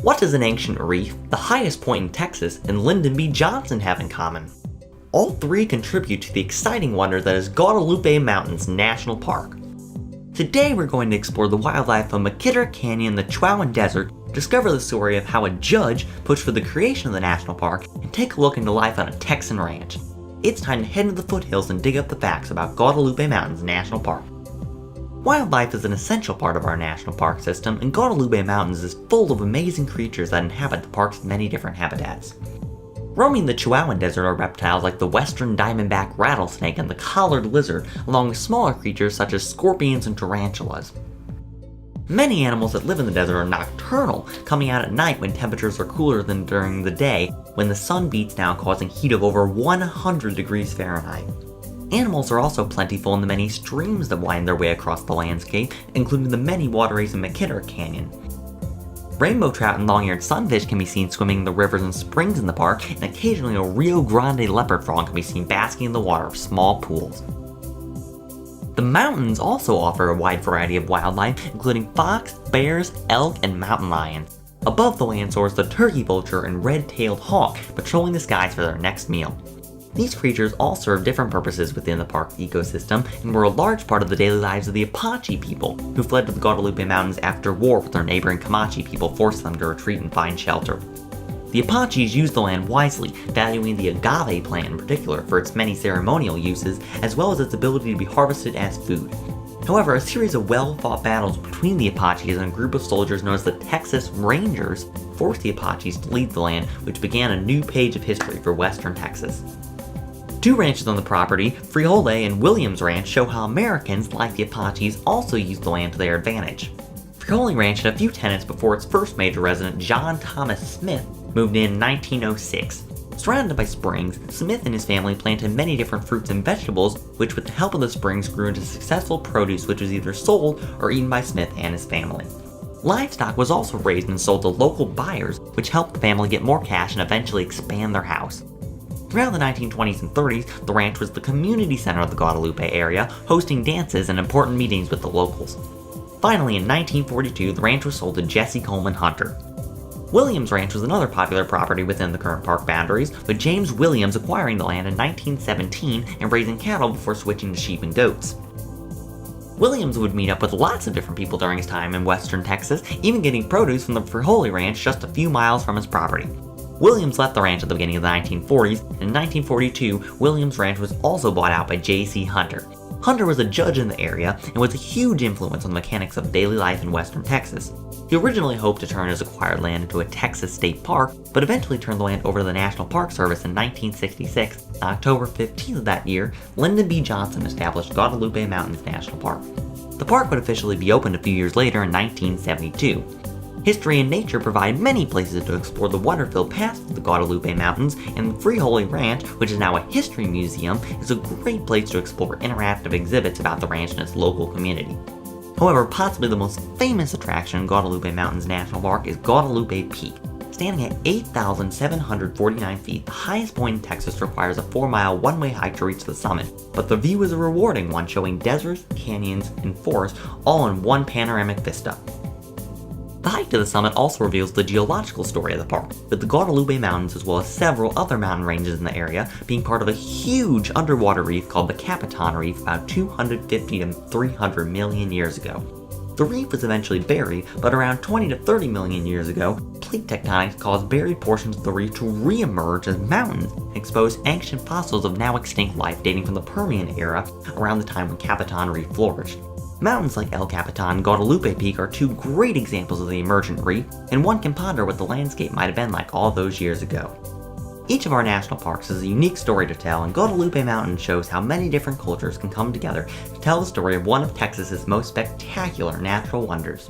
What does an ancient reef, the highest point in Texas, and Lyndon B. Johnson have in common? All three contribute to the exciting wonder that is Guadalupe Mountains National Park. Today we're going to explore the wildlife of McKitter Canyon, the Chihuahuan Desert, discover the story of how a judge pushed for the creation of the national park, and take a look into life on a Texan ranch. It's time to head into the foothills and dig up the facts about Guadalupe Mountains National Park. Wildlife is an essential part of our national park system, and Guadalupe Mountains is full of amazing creatures that inhabit the park's many different habitats. Roaming the Chihuahuan Desert are reptiles like the western diamondback rattlesnake and the collared lizard, along with smaller creatures such as scorpions and tarantulas. Many animals that live in the desert are nocturnal, coming out at night when temperatures are cooler than during the day when the sun beats down, causing heat of over 100 degrees Fahrenheit. Animals are also plentiful in the many streams that wind their way across the landscape, including the many waterways in McKitter Canyon. Rainbow trout and long-eared sunfish can be seen swimming in the rivers and springs in the park, and occasionally a Rio Grande leopard frog can be seen basking in the water of small pools. The mountains also offer a wide variety of wildlife, including fox, bears, elk, and mountain lions. Above the land soars the turkey vulture and red-tailed hawk, patrolling the skies for their next meal. These creatures all serve different purposes within the park's ecosystem and were a large part of the daily lives of the Apache people, who fled to the Guadalupe Mountains after war with their neighboring Comanche people forced them to retreat and find shelter. The Apaches used the land wisely, valuing the agave plant in particular for its many ceremonial uses, as well as its ability to be harvested as food. However, a series of well-fought battles between the Apaches and a group of soldiers known as the Texas Rangers forced the Apaches to leave the land, which began a new page of history for western Texas. Two ranches on the property, Frijole and Williams Ranch, show how Americans, like the Apaches, also used the land to their advantage. Frijole Ranch had a few tenants before its first major resident, John Thomas Smith, moved in 1906. Surrounded by springs, Smith and his family planted many different fruits and vegetables, which with the help of the springs grew into successful produce which was either sold or eaten by Smith and his family. Livestock was also raised and sold to local buyers, which helped the family get more cash and eventually expand their house. Throughout the 1920s and 30s, the ranch was the community center of the Guadalupe area, hosting dances and important meetings with the locals. Finally, in 1942, the ranch was sold to Jesse Coleman Hunter. Williams Ranch was another popular property within the current park boundaries, with James Williams acquiring the land in 1917 and raising cattle before switching to sheep and goats. Williams would meet up with lots of different people during his time in western Texas, even getting produce from the Frijole Ranch just a few miles from his property. Williams left the ranch at the beginning of the 1940s, and in 1942, Williams Ranch was also bought out by J.C. Hunter. Hunter was a judge in the area and was a huge influence on the mechanics of daily life in western Texas. He originally hoped to turn his acquired land into a Texas state park, but eventually turned the land over to the National Park Service in 1966. On October 15th of that year, Lyndon B. Johnson established Guadalupe Mountains National Park. The park would officially be opened a few years later in 1972. History and nature provide many places to explore the wonder-filled past of the Guadalupe Mountains, and the Frijole Ranch, which is now a history museum, is a great place to explore interactive exhibits about the ranch and its local community. However, possibly the most famous attraction in Guadalupe Mountains National Park is Guadalupe Peak. Standing at 8,749 feet, the highest point in Texas requires a 4-mile one-way hike to reach the summit, but the view is a rewarding one, showing deserts, canyons, and forests all in one panoramic vista. The hike to the summit also reveals the geological story of the park, with the Guadalupe Mountains as well as several other mountain ranges in the area being part of a huge underwater reef called the Capitan Reef about 250 to 300 million years ago. The reef was eventually buried, but around 20 to 30 million years ago, plate tectonics caused buried portions of the reef to re-emerge as mountains and expose ancient fossils of now extinct life dating from the Permian era around the time when Capitan Reef flourished. Mountains like El Capitan and Guadalupe Peak are two great examples of the emergent reef, and one can ponder what the landscape might have been like all those years ago. Each of our national parks has a unique story to tell, and Guadalupe Mountain shows how many different cultures can come together to tell the story of one of Texas's most spectacular natural wonders.